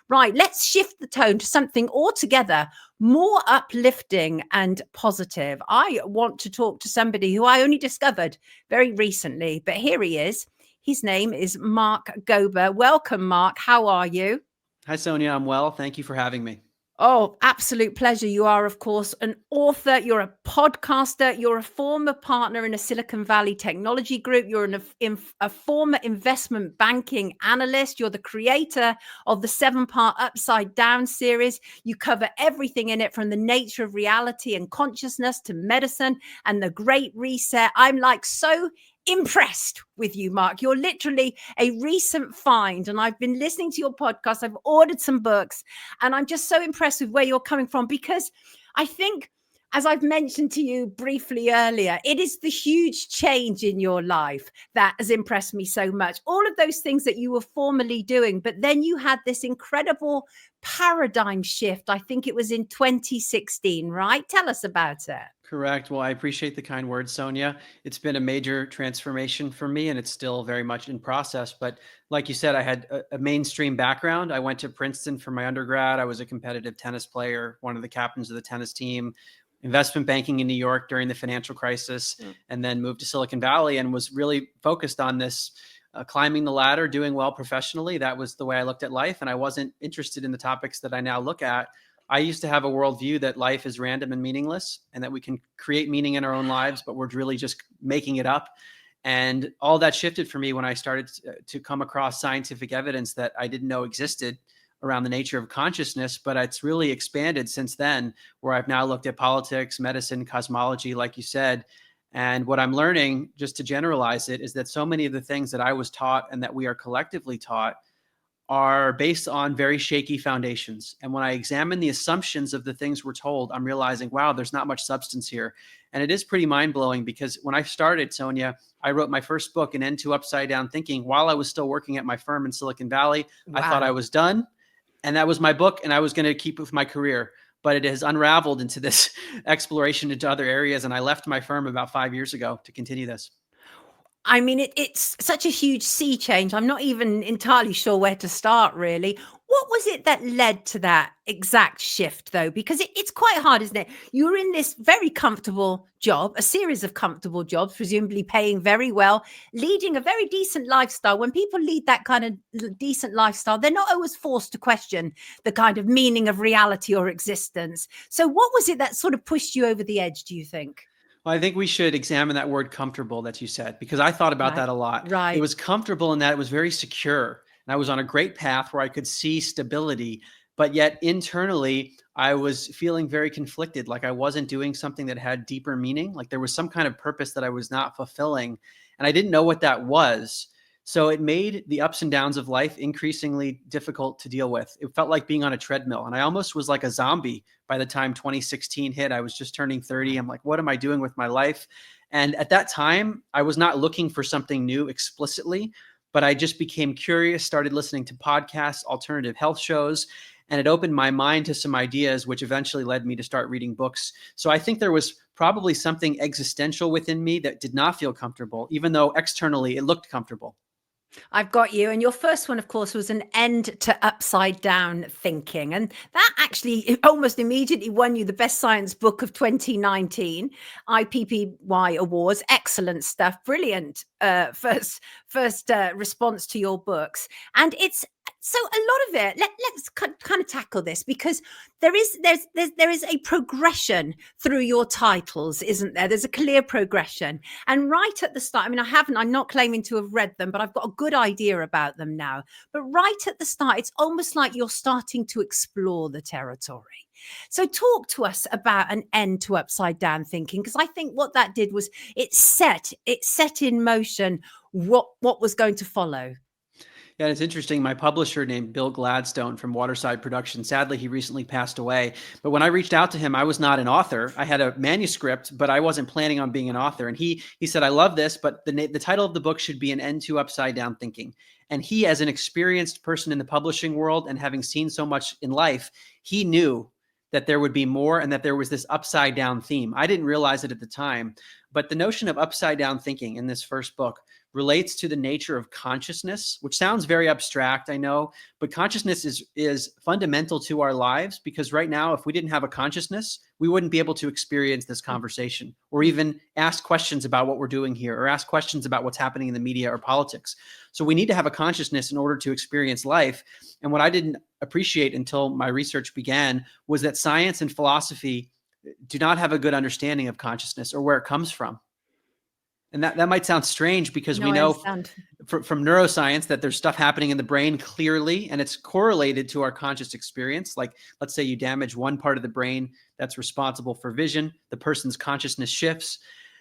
Right, let's shift the tone to something altogether more uplifting and positive. I want to talk to somebody who I only discovered very recently, but here he is. His name is Mark Gober. Welcome, Mark. How are you? Hi, Sonia. I'm well. Thank you for having me. Oh, absolute pleasure. You are, of course, an author, you're a podcaster, you're a former partner in a Silicon Valley technology group, you're a former investment banking analyst, you're the creator of the 7-part Upside Down series. You cover everything in it, from the nature of reality and consciousness to medicine and the Great Reset. I'm like so impressed with you, Mark. You're literally a recent find, and I've been listening to your podcast. I've ordered some books, and I'm just so impressed with where you're coming from, because I think, as I've mentioned to you briefly earlier, it is the huge change in your life that has impressed me so much. All of those things that you were formerly doing, but then you had this incredible paradigm shift. I think it was in 2016, right? Tell us about it. Correct. Well, I appreciate the kind words, Sonia. It's been a major transformation for me, and it's still very much in process. But like you said, I had a mainstream background. I went to Princeton for my undergrad. I was a competitive tennis player, one of the captains of the tennis team, investment banking in New York during the financial crisis, and then moved to Silicon Valley and was really focused on this climbing the ladder, doing well professionally. That was the way I looked at life. And I wasn't interested in the topics that I now look at. I used to have a worldview that life is random and meaningless, and that we can create meaning in our own lives, but we're really just making it up. And all that shifted for me when I started to come across scientific evidence that I didn't know existed around the nature of consciousness, but it's really expanded since then, where I've now looked at politics, medicine, cosmology, like you said. And what I'm learning, just to generalize it, is that so many of the things that I was taught and that we are collectively taught are based on very shaky foundations. And when I examine the assumptions of the things we're told, I'm realizing, wow, there's not much substance here. And it is pretty mind-blowing, because when I started, Sonia, I wrote my first book, An End to Upside Down Thinking, while I was still working at my firm in Silicon Valley. Wow. I thought I was done, and that was my book, and I was going to keep with my career. But it has unraveled into this exploration into other areas, and I left my firm about 5 years ago to continue this. I mean, it's such a huge sea change. I'm not even entirely sure where to start, really. What was it that led to that exact shift, though? Because it's quite hard, isn't it? You're in this very comfortable job, a series of comfortable jobs, presumably paying very well, leading a very decent lifestyle. When people lead that kind of decent lifestyle, they're not always forced to question the kind of meaning of reality or existence. So what was it that sort of pushed you over the edge, do you think? Well, I think we should examine that word comfortable that you said, because I thought about that a lot. It Right. was comfortable in that it was very secure. And I was on a great path where I could see stability, but yet internally, I was feeling very conflicted, like I wasn't doing something that had deeper meaning, like there was some kind of purpose that I was not fulfilling. And I didn't know what that was. So it made the ups and downs of life increasingly difficult to deal with. It felt like being on a treadmill, and I almost was like a zombie by the time 2016 hit. I was just turning 30. I'm like, what am I doing with my life? And at that time, I was not looking for something new explicitly, but I just became curious, started listening to podcasts, alternative health shows, and it opened my mind to some ideas, which eventually led me to start reading books. So I think there was probably something existential within me that did not feel comfortable, even though externally it looked comfortable. I've got you. And your first one, of course, was An End to Upside Down Thinking. And that actually almost immediately won you the Best Science Book of 2019, IPPY Awards. Excellent stuff. Brilliant first response to your books. And it's so a lot of it, let's kind of tackle this, because there is a progression through your titles, isn't there? There's a clear progression. And right at the start, I mean, I'm not claiming to have read them, but I've got a good idea about them now. But right at the start, it's almost like you're starting to explore the territory. So talk to us about An End to Upside Down Thinking, because I think what that did was it set in motion what was going to follow. Yeah, it's interesting. My publisher named Bill Gladstone from Waterside Production. Sadly, he recently passed away. But when I reached out to him, I was not an author. I had a manuscript, but I wasn't planning on being an author. And he said, I love this, but the title of the book should be An End to Upside Down Thinking. And he, as an experienced person in the publishing world and having seen so much in life, he knew that there would be more and that there was this upside down theme. I didn't realize it at the time, but the notion of upside down thinking in this first book relates to the nature of consciousness, which sounds very abstract, I know, but consciousness is fundamental to our lives, because right now, if we didn't have a consciousness, we wouldn't be able to experience this conversation or even ask questions about what we're doing here or ask questions about what's happening in the media or politics. So we need to have a consciousness in order to experience life. And what I didn't appreciate until my research began was that science and philosophy do not have a good understanding of consciousness or where it comes from. And that might sound strange, because No, we I know understand. from neuroscience that there's stuff happening in the brain clearly, and it's correlated to our conscious experience. Like, let's say you damage one part of the brain that's responsible for vision, the person's consciousness shifts.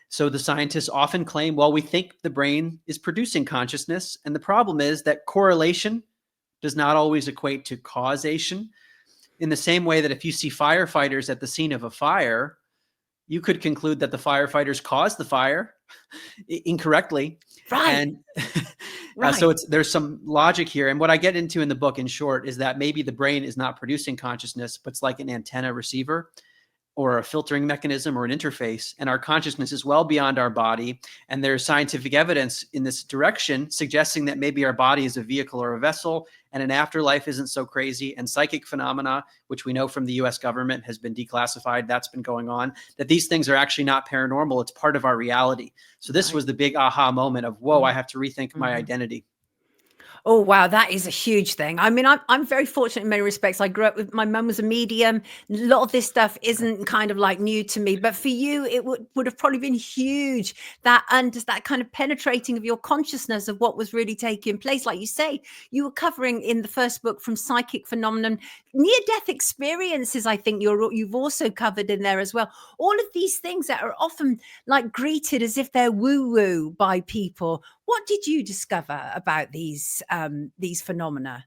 So the scientists often claim, well, we think the brain is producing consciousness. And the problem is that correlation does not always equate to causation. In the same way that if you see firefighters at the scene of a fire, you could conclude that the firefighters caused the fire incorrectly. Right. And Right. there's some logic here. And what I get into in the book, in short, is that maybe the brain is not producing consciousness, but it's like an antenna receiver or a filtering mechanism or an interface. And our consciousness is well beyond our body. And there's scientific evidence in this direction suggesting that maybe our body is a vehicle or a vessel, and an afterlife isn't so crazy. And psychic phenomena, which we know from the US government has been declassified, that's been going on, that these things are actually not paranormal. It's part of our reality. So this was the big aha moment of, whoa, I have to rethink my identity. Oh, wow, that is a huge thing. I mean, I'm very fortunate in many respects. I grew up with, my mum was a medium. A lot of this stuff isn't kind of like new to me, but for you, it would have probably been huge, that that kind of penetrating of your consciousness of what was really taking place. Like you say, you were covering in the first book from psychic phenomenon, near-death experiences. I think you've also covered in there as well. All of these things that are often like greeted as if they're woo-woo by people. What did you discover about these phenomena?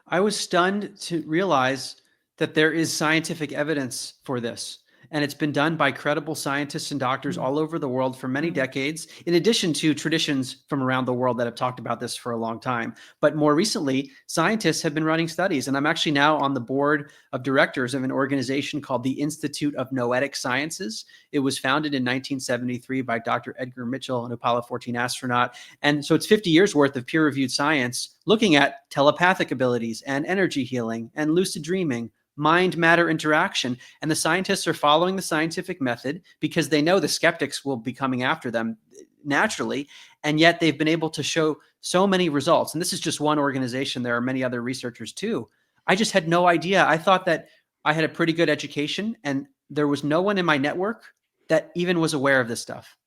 I was stunned to realize that there is scientific evidence for this. And it's been done by credible scientists and doctors Mm, all over the world for many mm. decades, in addition to traditions from around the world that have talked about this for a long time. But more recently, scientists have been running studies. And I'm actually now on the board of directors of an organization called the Institute of Noetic Sciences. It was founded in 1973 by Dr. Edgar Mitchell, an Apollo 14 astronaut. And so it's 50 years worth of peer-reviewed science looking at telepathic abilities and energy healing and lucid dreaming, mind matter interaction. And the scientists are following the scientific method because they know the skeptics will be coming after them naturally. And yet they've been able to show so many results. And this is just one organization. There are many other researchers too. I just had no idea. I thought that I had a pretty good education, and there was no one in my network that even was aware of this stuff.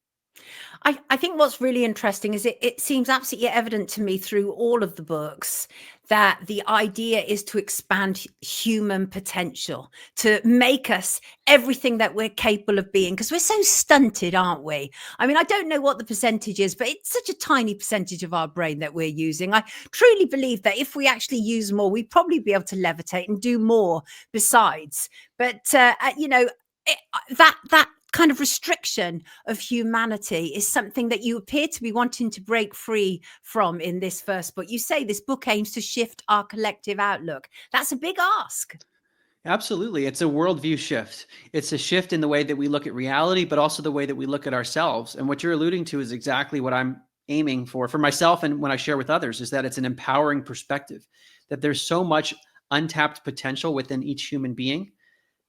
I think what's really interesting is it seems absolutely evident to me through all of the books that the idea is to expand human potential, to make us everything that we're capable of being, because we're so stunted, aren't we? I mean, I don't know what the percentage is, but it's such a tiny percentage of our brain that we're using. I truly believe that if we actually use more, we'd probably be able to levitate and do more besides. But that kind of restriction of humanity is something that you appear to be wanting to break free from in this first book. You say this book aims to shift our collective outlook. That's a big ask. Absolutely. It's a worldview shift. It's a shift in the way that we look at reality, but also the way that we look at ourselves. And what you're alluding to is exactly what I'm aiming for myself. And when I share with others, is that it's an empowering perspective, that there's so much untapped potential within each human being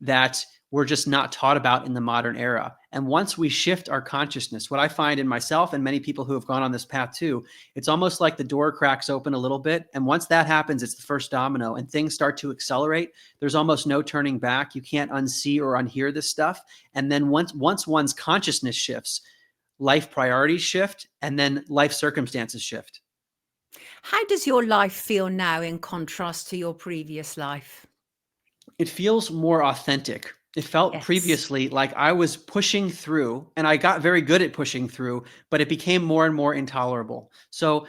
that we're just not taught about in the modern era. And once we shift our consciousness, what I find in myself and many people who have gone on this path too, it's almost like the door cracks open a little bit. And once that happens, it's the first domino and things start to accelerate. There's almost no turning back. You can't unsee or unhear this stuff. And then once one's consciousness shifts, life priorities shift, and then life circumstances shift. How does your life feel now in contrast to your previous life? It feels more authentic. It felt Yes. previously like I was pushing through, and I got very good at pushing through, but it became more and more intolerable. So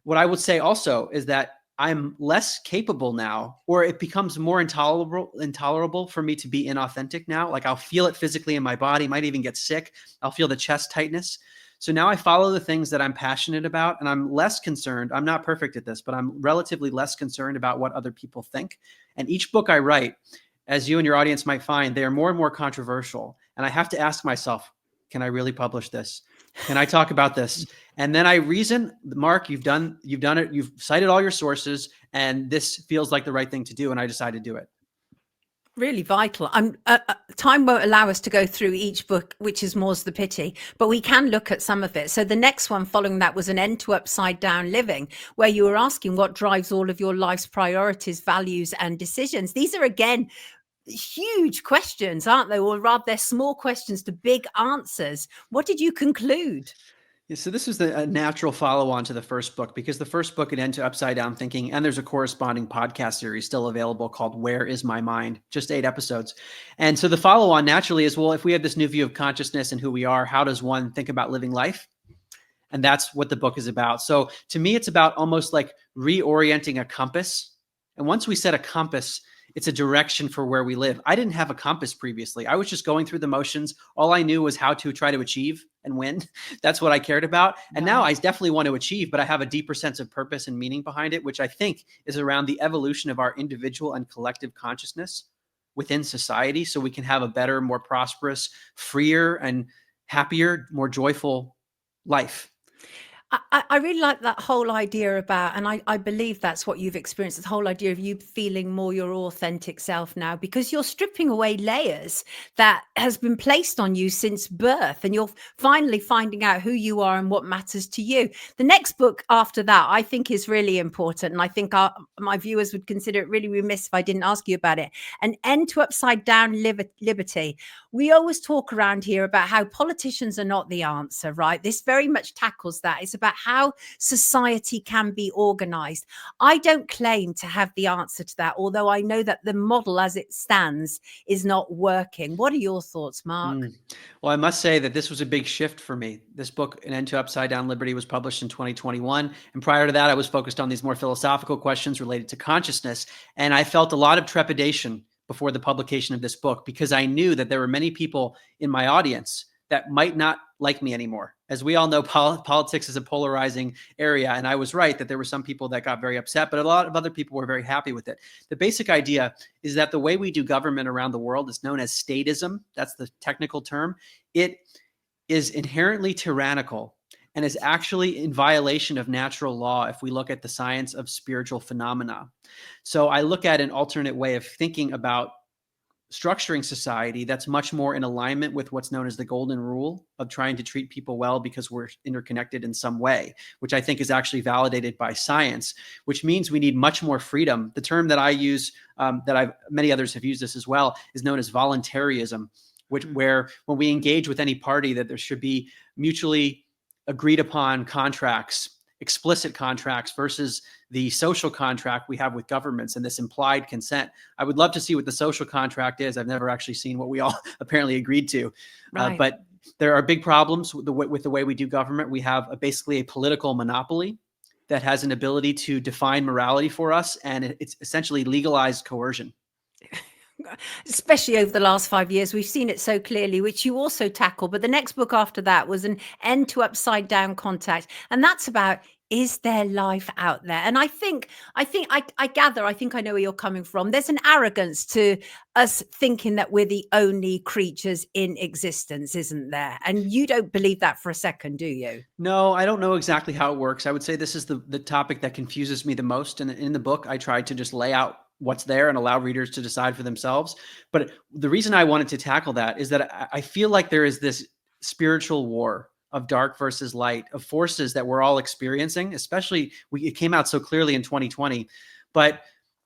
what I would say also is that I'm less capable now, or it becomes more intolerable for me to be inauthentic now. Like I'll feel it physically in my body, might even get sick. I'll feel the chest tightness. So now I follow the things that I'm passionate about, and I'm less concerned. I'm not perfect at this, but I'm relatively less concerned about what other people think. And each book I write, as you and your audience might find, they are more and more controversial. And I have to ask myself, can I really publish this? Can I talk about this? And then I reason, Mark, you've done it. You've cited all your sources, and this feels like the right thing to do. And I decided to do it. Really vital. Time won't allow us to go through each book, which is more's the pity, but we can look at some of it. So the next one following that was An End to Upside Down Living, where you were asking what drives all of your life's priorities, values, and decisions. These are, again, huge questions, aren't they? Or rather, they're small questions to big answers. What did you conclude? Yeah, so this is a natural follow-on to the first book, because the first book, An End to Upside Down Thinking, and there's a corresponding podcast series still available called Where Is My Mind? Just 8 episodes. And so the follow-on naturally is, well, if we have this new view of consciousness and who we are, how does one think about living life? And that's what the book is about. So to me, it's about almost like reorienting a compass. And once we set a compass, it's a direction for where we live. I didn't have a compass previously. I was just going through the motions. All I knew was how to try to achieve and win. That's what I cared about. And now I definitely want to achieve, but I have a deeper sense of purpose and meaning behind it, which I think is around the evolution of our individual and collective consciousness within society, so we can have a better, more prosperous, freer, and happier, more joyful life. I really like that whole idea about, and I believe that's what you've experienced, this whole idea of you feeling more your authentic self now, because you're stripping away layers that has been placed on you since birth, and you're finally finding out who you are and what matters to you. The next book after that, I think, is really important, and I think my viewers would consider it really remiss if I didn't ask you about it. An End to Upside Down Liberty. We always talk around here about how politicians are not the answer, right? This very much tackles that. It's about how society can be organized. I don't claim to have the answer to that, although I know that the model as it stands is not working. What are your thoughts, Mark? Well, I must say that this was a big shift for me. This book, An End to Upside Down Liberty, was published in 2021. And prior to that, I was focused on these more philosophical questions related to consciousness. And I felt a lot of trepidation before the publication of this book, because I knew that there were many people in my audience that might not like me anymore. As we all know, politics is a polarizing area. And I was right that there were some people that got very upset, but a lot of other people were very happy with it. The basic idea is that the way we do government around the world is known as statism. That's the technical term. It is inherently tyrannical and is actually in violation of natural law if we look at the science of spiritual phenomena. So I look at an alternate way of thinking about structuring society that's much more in alignment with what's known as the golden rule of trying to treat people well because we're interconnected in some way, which I think is actually validated by science, which means we need much more freedom. The term that I use, many others have used this as well, is known as voluntarism, where when we engage with any party, that there should be mutually agreed upon contracts, explicit contracts, versus the social contract we have with governments and this implied consent. I would love to see what the social contract is. I've never actually seen what we all apparently agreed to. Right. But there are big problems with the way we do government. We have basically a political monopoly that has an ability to define morality for us, and it's essentially legalized coercion. Especially over the last 5 years, we've seen it so clearly, which you also tackle. But the next book after that was An End to Upside Down Contact. And that's about, is there life out there? And I gather, I think I know where you're coming from. There's an arrogance to us thinking that we're the only creatures in existence, isn't there? And you don't believe that for a second, do you? No, I don't know exactly how it works. I would say this is the topic that confuses me the most. And in the book, I tried to just lay out what's there and allow readers to decide for themselves. But the reason I wanted to tackle that is that I feel like there is this spiritual war of dark versus light, of forces that we're all experiencing, especially it came out so clearly in 2020. But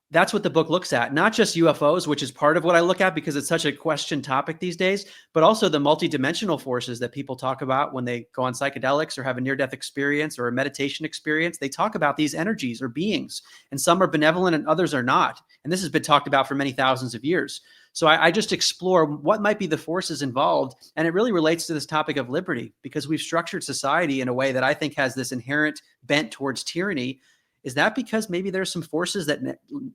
that's what the book looks at, not just UFOs, which is part of what I look at because it's such a question topic these days, but also the multidimensional forces that people talk about when they go on psychedelics or have a near-death experience or a meditation experience. They talk about these energies or beings, and some are benevolent and others are not. And this has been talked about for many thousands of years. So I just explore what might be the forces involved. And it really relates to this topic of liberty, because we've structured society in a way that I think has this inherent bent towards tyranny. Is that because maybe there's some forces that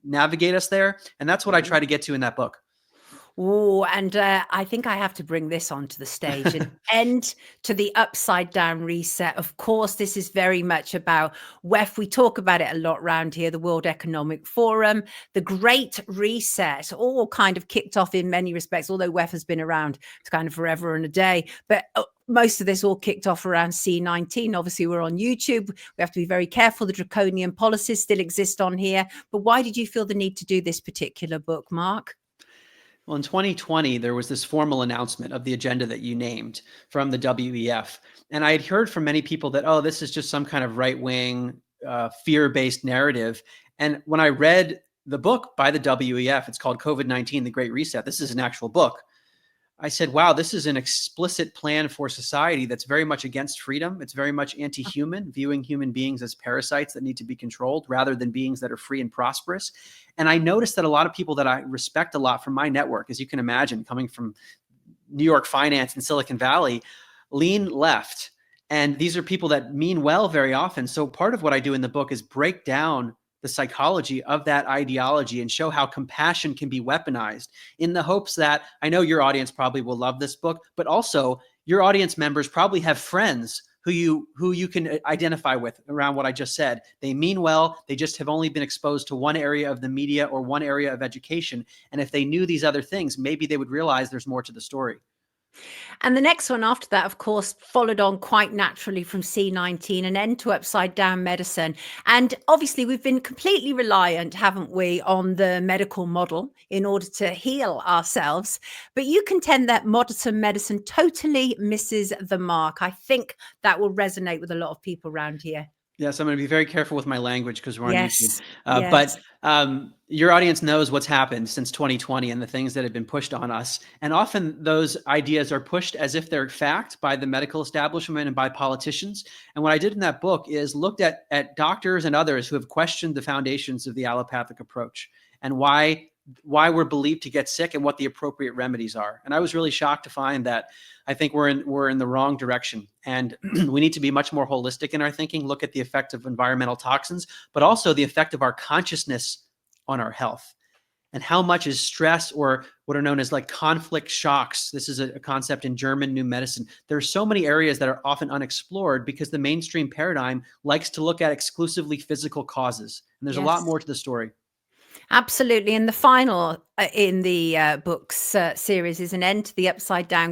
navigate us there? And that's what I try to get to in that book. Oh, and I think I have to bring this onto the stage, An End to the Upside Down Reset. Of course, this is very much about WEF. We talk about it a lot around here, the World Economic Forum, the Great Reset, all kind of kicked off in many respects, although WEF has been around kind of forever and a day. But most of this all kicked off around C19. Obviously, we're on YouTube. We have to be very careful. The draconian policies still exist on here. But why did you feel the need to do this particular book, Mark? Well, in 2020, there was this formal announcement of the agenda that you named from the WEF. And I had heard from many people that, oh, this is just some kind of right wing, fear based narrative. And when I read the book by the WEF, it's called COVID-19, The Great Reset. This is an actual book. I said, wow, this is an explicit plan for society that's very much against freedom. It's very much anti-human, viewing human beings as parasites that need to be controlled rather than beings that are free and prosperous. And I noticed that a lot of people that I respect a lot from my network, as you can imagine, coming from New York finance and Silicon Valley, lean left. And these are people that mean well very often. So part of what I do in the book is break down the psychology of that ideology and show how compassion can be weaponized in the hopes that I know your audience probably will love this book, but also your audience members probably have friends who you can identify with around what I just said. They mean well. They just have only been exposed to one area of the media or one area of education. And if they knew these other things, maybe they would realize there's more to the story. And the next one after that, of course, followed on quite naturally from C19, an end to upside down medicine. And obviously, we've been completely reliant, haven't we, on the medical model in order to heal ourselves. But you contend that modern medicine totally misses the mark. I think that will resonate with a lot of people around here. Yes, I'm going to be very careful with my language because we're on YouTube. Yes. Yes. But your audience knows what's happened since 2020 and the things that have been pushed on us. And often those ideas are pushed as if they're fact by the medical establishment and by politicians. And what I did in that book is looked at doctors and others who have questioned the foundations of the allopathic approach and why we're believed to get sick and what the appropriate remedies are. And I was really shocked to find that I think we're in the wrong direction. And we need to be much more holistic in our thinking, look at the effect of environmental toxins, but also the effect of our consciousness on our health. And how much is stress or what are known as like conflict shocks. This is a concept in German New Medicine. There are so many areas that are often unexplored because the mainstream paradigm likes to look at exclusively physical causes. And there's a lot more to the story. Absolutely. And the final in the books series is an end to the upside down